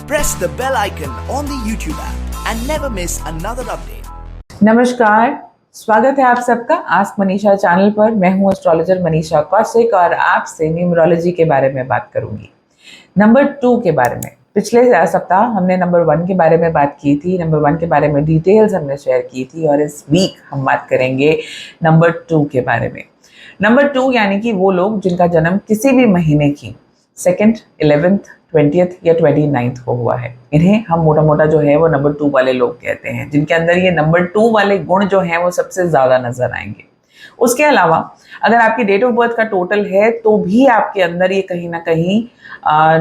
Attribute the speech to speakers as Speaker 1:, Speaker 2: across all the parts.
Speaker 1: Press the bell icon on the YouTube app and never miss another update.
Speaker 2: नमस्कार, स्वागत है आप सबका आस्क मनीषा चैनल पर। मैं हूं एस्ट्रोलॉजर मनीषा कौशिक और आपसे न्यूमरोलॉजी के बारे में बात करूंगी। नंबर 2 के बारे में पिछले सप्ताह हमने नंबर 1 के बारे में बात की थी। नंबर 1 के बारे में डिटेल्स हमने शेयर की थी और इस वीक हम बात करेंगे नंबर 2 के बारे में। नंबर 2 यानी कि वो लोग जिनका जन्म किसी भी महीने की 2nd, 11th, 20th या 29th को हुआ है। इन्हें हम मोटा मोटा जो है वो नंबर 2 वाले लोग कहते हैं, जिनके अंदर ये नंबर 2 वाले गुण जो हैं वो सबसे ज़्यादा नजर आएंगे। उसके अलावा अगर आपकी डेट ऑफ बर्थ का टोटल है तो भी आपके अंदर ये कहीं ना कहीं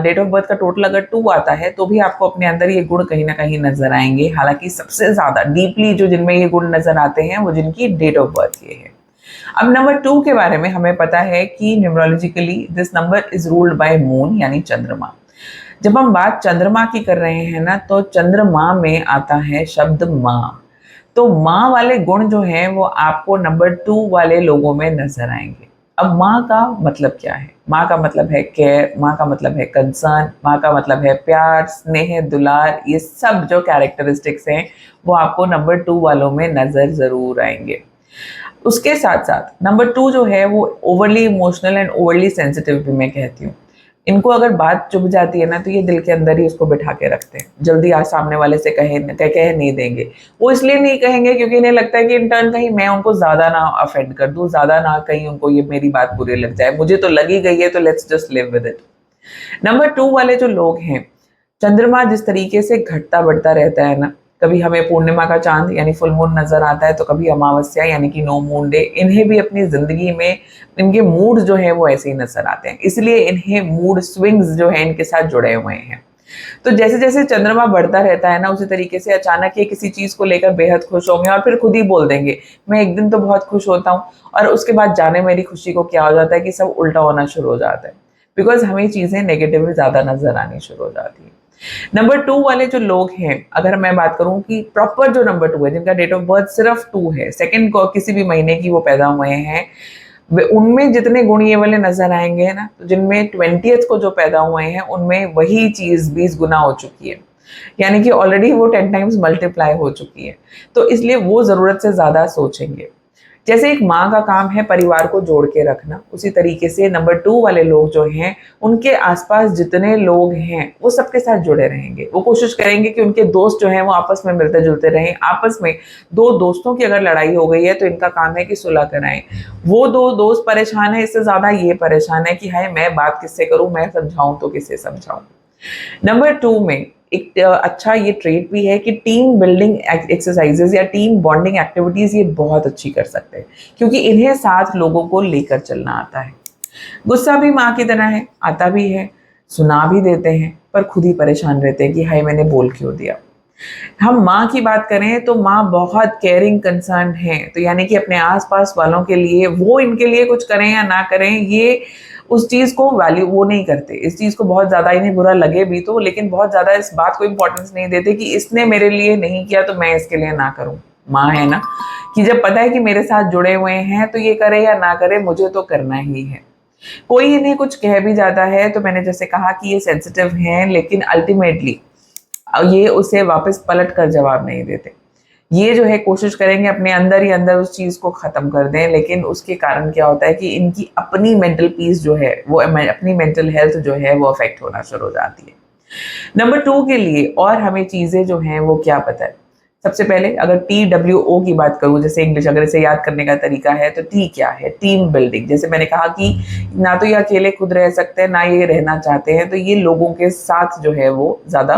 Speaker 2: डेट ऑफ बर्थ का टोटल अगर 2 आता है तो भी आपको अपने अंदर ये गुण कहीं ना कहीं नजर आएंगे। हालांकि सबसे ज़्यादा डीपली जो जिनमें ये गुण नजर आते हैं वो जिनकी डेट ऑफ बर्थ ये है। अब नंबर 2 के बारे में हमें पता है कि numerologically this number is ruled by moon यानी चंद्रमा। जब हम बात चंद्रमा की कर रहे हैं ना, तो चंद्रमा में आता है शब्द माँ। तो माँ वाले गुण जो हैं वो आपको नंबर 2 वाले लोगों में नजर आएंगे। अब माँ का मतलब क्या है? माँ का मतलब है केयर, माँ का मतलब है कंसर्न, माँ का मतलब है प्यार, स्नेह, दुलार। ये सब जो कैरेक्टरिस्टिक्स हैं वो आपको नंबर 2 वालों में नजर जरूर आएंगे। उसके साथ साथ नंबर 2 जो है वो overly emotional and overly sensitive भी मैं कहती हूँ। इनको अगर बात चुभ जाती है ना तो ये दिल के अंदर ही उसको बिठा के रखते हैं, जल्दी आज सामने वाले से कह नहीं देंगे। वो इसलिए नहीं कहेंगे क्योंकि इन्हें लगता है कि इन टर्न कहीं मैं उनको ज्यादा ना ऑफेंड कर दूं, ज्यादा ना कहीं उनको ये मेरी बात बुरी लग जाए। मुझे तो लगी गई है तो let's just live with it. Number 2 वाले जो लोग हैं, चंद्रमा जिस तरीके से घटता बढ़ता रहता है ना, कभी हमें पूर्णिमा का चांद यानी फुल मून नजर आता है तो कभी अमावस्या यानी कि नो मून डे। इन्हें भी अपनी जिंदगी में इनके मूड जो है वो ऐसे ही नजर आते हैं, इसलिए इन्हें मूड स्विंग्स जो है इनके साथ जुड़े हुए हैं। तो जैसे जैसे चंद्रमा बढ़ता रहता है ना, उसी तरीके से अचानक ये किसी चीज को लेकर बेहद खुश होंगे और फिर खुद ही बोल देंगे मैं एक दिन तो बहुत खुश होता हूँ, और उसके बाद जाने मेरी खुशी को क्या हो जाता है कि सब उल्टा होना शुरू हो जाता है, बिकॉज हमें चीजें नेगेटिव ज्यादा नजर आनी शुरू हो जाती है। नंबर 2 वाले जो लोग हैं, अगर मैं बात करूं कि प्रॉपर जो नंबर 2 है, जिनका डेट ऑफ बर्थ सिर्फ 2 है, 2nd को किसी भी महीने की वो पैदा हुए हैं, उनमें जितने गुण ये वाले नजर आएंगे ना, तो जिनमें 20th को जो पैदा हुए हैं उनमें वही चीज 20 गुना हो चुकी है, यानी कि ऑलरेडी वो 10 टाइम्स मल्टीप्लाई हो चुकी है। तो इसलिए वो जरूरत से ज्यादा सोचेंगे। जैसे एक माँ का काम है परिवार को जोड़ के रखना, उसी तरीके से नंबर 2 वाले लोग जो हैं उनके आसपास जितने लोग हैं वो सबके साथ जुड़े रहेंगे। वो कोशिश करेंगे कि उनके दोस्त जो हैं वो आपस में मिलते जुलते रहें। आपस में 2 दोस्तों की अगर लड़ाई हो गई है तो इनका काम है कि सुलह कराएं। वो 2 दोस्त परेशान है, इससे ज्यादा ये परेशान है कि हाय मैं बात किससे करूं, मैं समझाऊं तो किसे समझाऊं। नंबर 2 में एक अच्छा ये ट्रेट भी है कि टीम बिल्डिंग एक्सरसाइजेज या टीम बॉन्डिंग एक्टिविटीज ये बहुत अच्छी कर सकते हैं, क्योंकि इन्हें साथ लोगों को लेकर चलना आता है। गुस्सा भी माँ की तरह है, आता भी है, सुना भी देते हैं, पर खुद ही परेशान रहते हैं कि हाय मैंने बोल क्यों दिया। हम माँ की बात करें तो माँ बहुत केयरिंग कंसर्न है, तो यानी कि अपने आसपास वालों के लिए वो इनके लिए कुछ करें या ना करें, ये उस चीज को वैल्यू वो नहीं करते। इस चीज को बहुत ज्यादा इन्हें बुरा लगे भी तो, लेकिन बहुत ज्यादा इस बात को इंपॉर्टेंस नहीं देते कि इसने मेरे लिए नहीं किया तो मैं इसके लिए ना करूं। माँ है ना कि जब पता है कि मेरे साथ जुड़े हुए हैं तो ये करे या ना करे मुझे तो करना ही है। कोई इन्हें कुछ कह भी जाता है तो मैंने जैसे कहा कि ये सेंसिटिव हैं, लेकिन अल्टीमेटली ये उसे वापस पलट कर जवाब नहीं देते। ये जो है कोशिश करेंगे अपने अंदर ही अंदर उस चीज को खत्म कर दें, लेकिन उसके कारण क्या होता है कि इनकी अपनी मेंटल पीस जो है वो, अपनी मेंटल हेल्थ जो है वो अफेक्ट होना शुरू हो जाती है। नंबर 2 के लिए और हमें चीजें जो हैं वो क्या पता है? सबसे पहले अगर TWO की बात करूं, जैसे इंग्लिश अगर इसे याद करने का तरीका है तो T क्या है? Team building. जैसे मैंने कहा कि ना तो ये अकेले खुद रह सकते हैं ना ये रहना चाहते हैं, तो ये लोगों के साथ जो है वो ज्यादा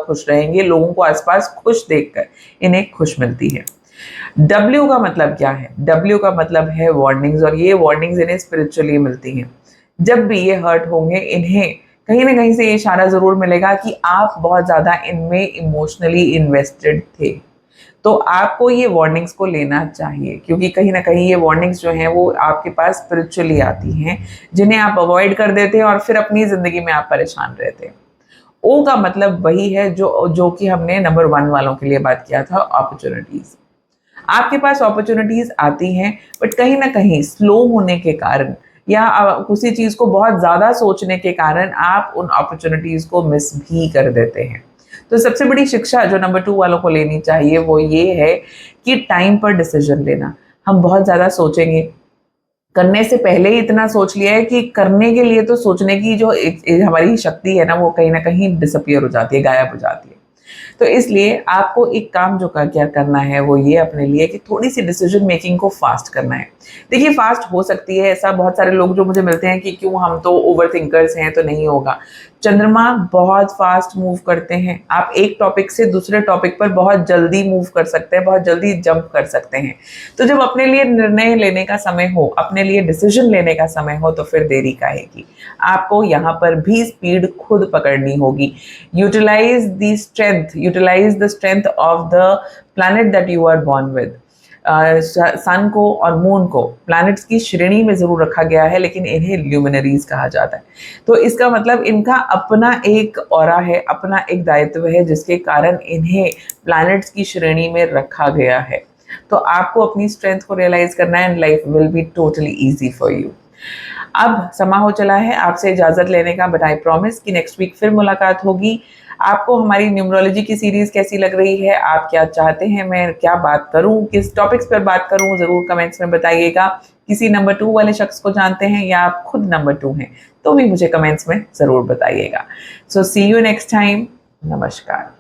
Speaker 2: खुश रहेंगे। लोगों को आसपास खुश देखकर इन्हें खुश मिलती है। W का मतलब क्या है? W का मतलब है वार्निंग्स, और ये वार्निंग्स इन्हें स्पिरिचुअली मिलती हैं। जब भी ये हर्ट होंगे इन्हें कहीं ना कहीं से ये इशारा जरूर मिलेगा कि आप बहुत ज्यादा इनमें इमोशनली इन्वेस्टेड थे, तो आपको ये वार्निंग्स को लेना चाहिए, क्योंकि कहीं ना कहीं ये वार्निंग्स जो हैं वो आपके पास स्पिरिचुअली आती हैं, जिन्हें आप अवॉइड कर देते हैं और फिर अपनी जिंदगी में आप परेशान रहते हैं। ओ का मतलब वही है जो कि हमने नंबर 1 वालों के लिए बात किया था, अपॉर्चुनिटीज। आपके पास अपॉर्चुनिटीज आती हैं, बट कहीं ना कहीं स्लो होने के कारण या किसी चीज को बहुत ज्यादा सोचने के कारण आप उन अपॉर्चुनिटीज को मिस भी कर देते हैं। तो सबसे बड़ी शिक्षा जो नंबर 2 वालों को लेनी चाहिए वो ये है कि टाइम पर डिसीजन लेना। हम बहुत ज़्यादा सोचेंगे, करने से पहले ही इतना सोच लिया है कि करने के लिए तो सोचने की जो हमारी शक्ति है ना, वो कहीं ना कहीं डिसअपियर हो जाती है, गायब हो जाती है। तो इसलिए आपको एक काम जो क्या करना है वो ये अपने लिए कि थोड़ी सी डिसीजन मेकिंग को फास्ट करना है। देखिए फास्ट हो सकती है, ऐसा बहुत सारे लोग जो मुझे मिलते हैं कि क्यों हम तो ओवर थिंकर्स हैं तो नहीं होगा। चंद्रमा बहुत फास्ट मूव करते हैं, आप एक टॉपिक से दूसरे टॉपिक पर बहुत जल्दी मूव कर सकते हैं, बहुत जल्दी जंप कर सकते हैं। तो जब अपने लिए निर्णय लेने का समय हो, अपने लिए डिसीजन लेने का समय हो, तो फिर देरी काहे की। आपको यहाँ पर भी स्पीड खुद पकड़नी होगी। Utilize the strength of the planet that you are born with. Sun को और मून को प्लैनेट्स की श्रेणी में जरूर रखा गया है, लेकिन इन्हें ल्यूमिनरीज कहा जाता है। तो इसका मतलब इनका अपना एक ऑरा है, अपना एक दायित्व है, जिसके कारण इन्हें प्लैनेट्स की श्रेणी में रखा गया है। तो आपको अपनी स्ट्रेंथ को रियलाइज करना है and life will be totally easy for you. अब समा हो चला है आपसे इजाजत लेने का, बट आई प्रॉमिस कि नेक्स्ट वीक फिर मुलाकात होगी। आपको हमारी न्यूमरोलॉजी की सीरीज कैसी लग रही है, आप क्या चाहते हैं मैं क्या बात करूं, किस टॉपिक्स पर बात करूं, जरूर कमेंट्स में बताइएगा। किसी नंबर 2 वाले शख्स को जानते हैं या आप खुद नंबर 2 हैं तो भी मुझे कमेंट्स में जरूर बताइएगा। सो सी यू नेक्स्ट टाइम। नमस्कार।